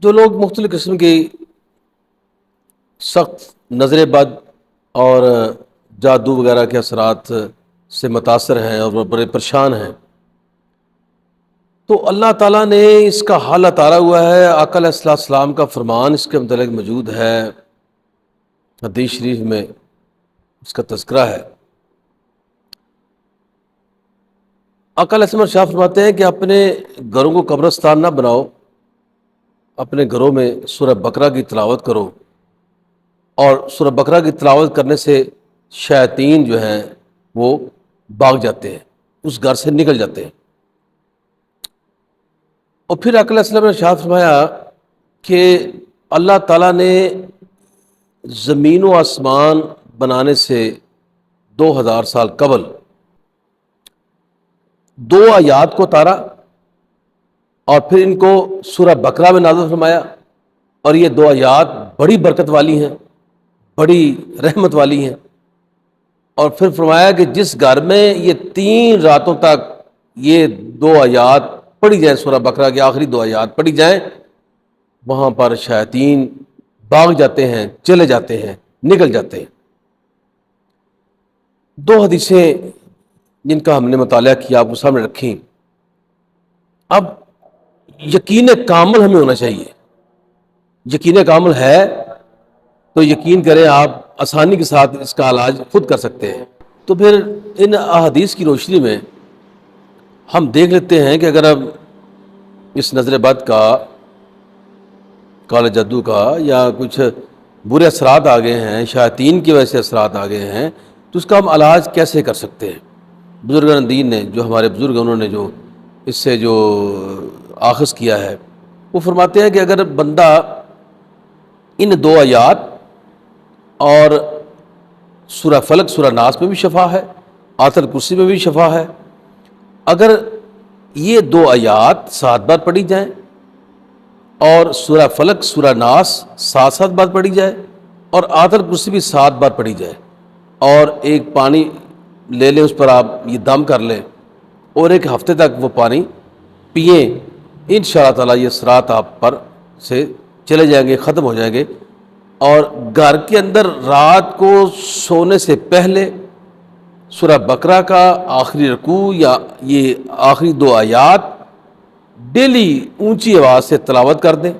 جو لوگ مختلف قسم کی سخت نظر بد اور جادو وغیرہ کے اثرات سے متاثر ہیں اور وہ بڑے پریشان ہیں، تو اللہ تعالیٰ نے اس کا حل اتارا ہوا ہے۔ آقا علیہ السلام کا فرمان اس کے متعلق موجود ہے، حدیث شریف میں اس کا تذکرہ ہے۔ آقا علیہ السلام ارشاد فرماتے ہیں کہ اپنے گھروں کو قبرستان نہ بناؤ، اپنے گھروں میں سورہ بقرہ کی تلاوت کرو، اور سورہ بقرہ کی تلاوت کرنے سے شیاطین جو ہیں وہ بھاگ جاتے ہیں، اس گھر سے نکل جاتے ہیں۔ اور پھر آقا علیہ السلام نے ارشاد فرمایا کہ اللہ تعالیٰ نے زمین و آسمان بنانے سے 2000 سال قبل دو آیات کو اتارا، اور پھر ان کو سورہ بقرہ میں نازل فرمایا، اور یہ دو آیات بڑی برکت والی ہیں، بڑی رحمت والی ہیں۔ اور پھر فرمایا کہ جس گھر میں یہ 3 راتوں تک یہ دو آیات پڑھی جائیں، سورہ بقرہ کی آخری 2 آیات پڑھی جائیں، وہاں پر شیاطین بھاگ جاتے ہیں، چلے جاتے ہیں، نکل جاتے ہیں۔ 2 حدیثیں جن کا ہم نے مطالعہ کیا آپ کو سامنے رکھیں۔ اب یقین کامل ہمیں ہونا چاہیے، یقین کامل ہے تو یقین کریں آپ آسانی کے ساتھ اس کا علاج خود کر سکتے ہیں۔ تو پھر ان احادیث کی روشنی میں ہم دیکھ لیتے ہیں کہ اگر اب اس نظر بد کا، کالے جادو کا، یا کچھ برے اثرات آ گئے ہیں، شیاطین کی وجہ سے اثرات آ گئے ہیں، تو اس کا ہم علاج کیسے کر سکتے ہیں؟ بزرگان دین نے، جو ہمارے بزرگ ہیں، انہوں نے جو اس سے جو آخذ کیا ہے، وہ فرماتے ہیں کہ اگر بندہ ان 2 آیات اور سورہ فلق سورہ ناس میں بھی شفا ہے، آیت الکرسی میں بھی شفا ہے، اگر یہ 2 آیات 7 بار پڑھی جائیں اور سورہ فلق سورہ ناس 7 بار پڑھی جائے اور آیت الکرسی بھی 7 بار پڑھی جائے، اور ایک پانی لے لیں، اس پر آپ یہ دم کر لیں اور ایک ہفتے تک وہ پانی پئیں، انشاءاللہ تعالیٰ یہ اثرات آپ پر سے چلے جائیں گے، ختم ہو جائیں گے۔ اور گھر کے اندر رات کو سونے سے پہلے سورہ بقرہ کا آخری رکوع یا یہ آخری 2 آیات ڈیلی اونچی آواز سے تلاوت کر دیں۔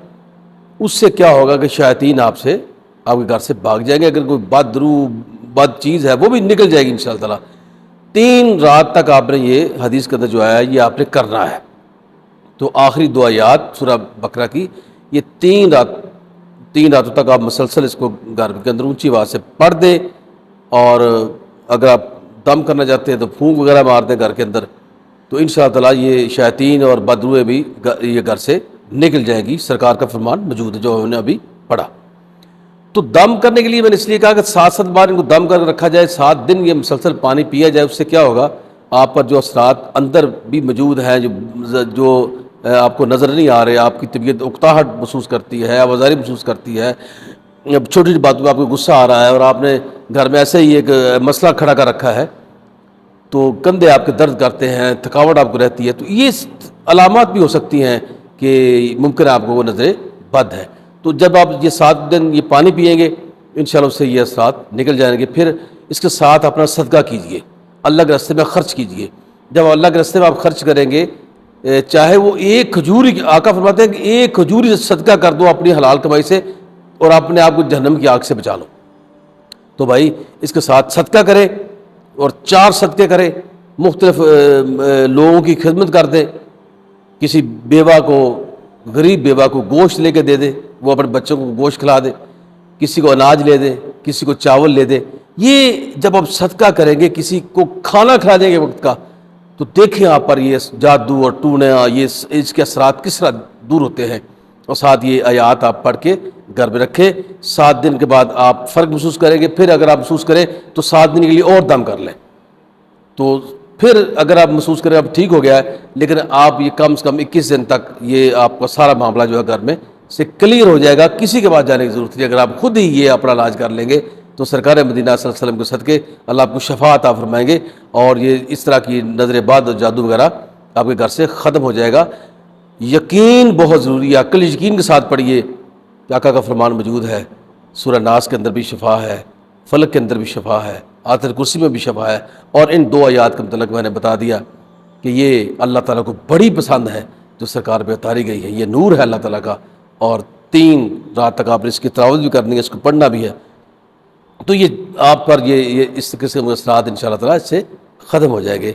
اس سے کیا ہوگا کہ شیاطین آپ کے گھر سے بھاگ جائیں گے، اگر کوئی بد روح بد چیز ہے وہ بھی نکل جائے گی انشاءاللہ تعالیٰ۔ 3 رات تک آپ نے یہ حدیث کے اندر جو آیا ہے یہ آپ نے کرنا ہے۔ تو آخری 2 آیات سورہ بقرہ کی یہ 3 راتوں تک آپ مسلسل اس کو گھر کے اندر اونچی آواز سے پڑھ دیں، اور اگر آپ دم کرنا چاہتے ہیں تو پھونک وغیرہ مار دیں گھر کے اندر، تو انشاءاللہ تعالیٰ یہ شیاطین اور بدروئے بھی یہ گھر سے نکل جائیں گی۔ سرکار کا فرمان موجود ہے جو ہم نے ابھی پڑھا۔ تو دم کرنے کے لیے میں نے اس لیے کہا کہ 7 بار ان کو دم کر رکھا جائے، 7 دن یہ مسلسل پانی پیا جائے، اس سے کیا ہوگا آپ پر جو اثرات اندر بھی موجود ہیں، جو آپ کو نظر نہیں آ رہے، آپ کی طبیعت اکتاہٹ محسوس کرتی ہے، آوازاری محسوس کرتی ہے، اب چھوٹی چھوٹی باتوں پہ آپ کو غصہ آ رہا ہے، اور آپ نے گھر میں ایسے ہی ایک مسئلہ کھڑا کر رکھا ہے، تو کندھے آپ کے درد کرتے ہیں، تھکاوٹ آپ کو رہتی ہے، تو یہ علامات بھی ہو سکتی ہیں کہ ممکن ہے آپ کو وہ نظر بد ہے۔ تو جب آپ یہ 7 دن یہ پانی پئیں گے انشاءاللہ اس سے یہ اثرات نکل جائیں گے۔ پھر اس کے ساتھ اپنا صدقہ کیجئے، اللہ کے راستے میں خرچ کیجئے۔ جب اللہ کے راستے میں آپ خرچ کریں گے، چاہے وہ ایک کھجور ہی، آقا فرماتے ہیں کہ ایک کھجور ہی صدقہ کر دو اپنی حلال کمائی سے، اور اپنے آپ کو جہنم کی آگ سے بچا لو۔ تو بھائی اس کے ساتھ صدقہ کریں، اور 4 صدقے کریں، مختلف لوگوں کی خدمت کر دیں، کسی بیوہ کو، غریب بیوہ کو گوشت لے کے دے دے، وہ اپنے بچوں کو گوشت کھلا دے، کسی کو اناج لے دے، کسی کو چاول لے دے۔ یہ جب آپ صدقہ کریں گے، کسی کو کھانا کھلا دیں گے وقت کا، تو دیکھیں آپ پر یہ جادو اور ٹونا، یہ اس کے اثرات کس طرح دور ہوتے ہیں۔ اور ساتھ یہ آیات آپ پڑھ کے گھر میں رکھیں، 7 دن کے بعد آپ فرق محسوس کریں گے۔ پھر اگر آپ محسوس کریں تو 7 دن کے لیے اور دم کر لیں، تو پھر اگر آپ محسوس کریں اب ٹھیک ہو گیا ہے، لیکن آپ یہ کم سے کم 21 دن تک یہ آپ کا سارا معاملہ جو ہے گھر میں سے کلیئر ہو جائے گا، کسی کے پاس جانے کی ضرورت نہیں۔ اگر آپ خود ہی یہ اپنا علاج کر لیں گے تو سرکار مدینہ صلی اللہ علیہ وسلم کے صدقے اللہ آپ کو شفا عطا فرمائیں گے، اور یہ اس طرح کی نظر بد اور جادو وغیرہ آپ کے گھر سے ختم ہو جائے گا۔ یقین بہت ضروری ہے، عقل یقین کے ساتھ پڑھیے کہ آقا کا فرمان موجود ہے، سورہ ناس کے اندر بھی شفا ہے، فلق کے اندر بھی شفا ہے، آیت الکرسی میں بھی شفا ہے، اور ان 2 آیات کے متعلق میں نے بتا دیا کہ یہ اللہ تعالیٰ کو بڑی پسند ہے جو سرکار پہ اتاری گئی ہے، یہ نور ہے اللہ تعالیٰ کا، اور 3 رات تک آپ نے اس کی تلاوت بھی کرنی ہے، اس کو پڑھنا بھی ہے، تو یہ آپ پر یہ اس قسم کے اثرات ان شاء اللہ تعالیٰ اس سے ختم ہو جائیں گے۔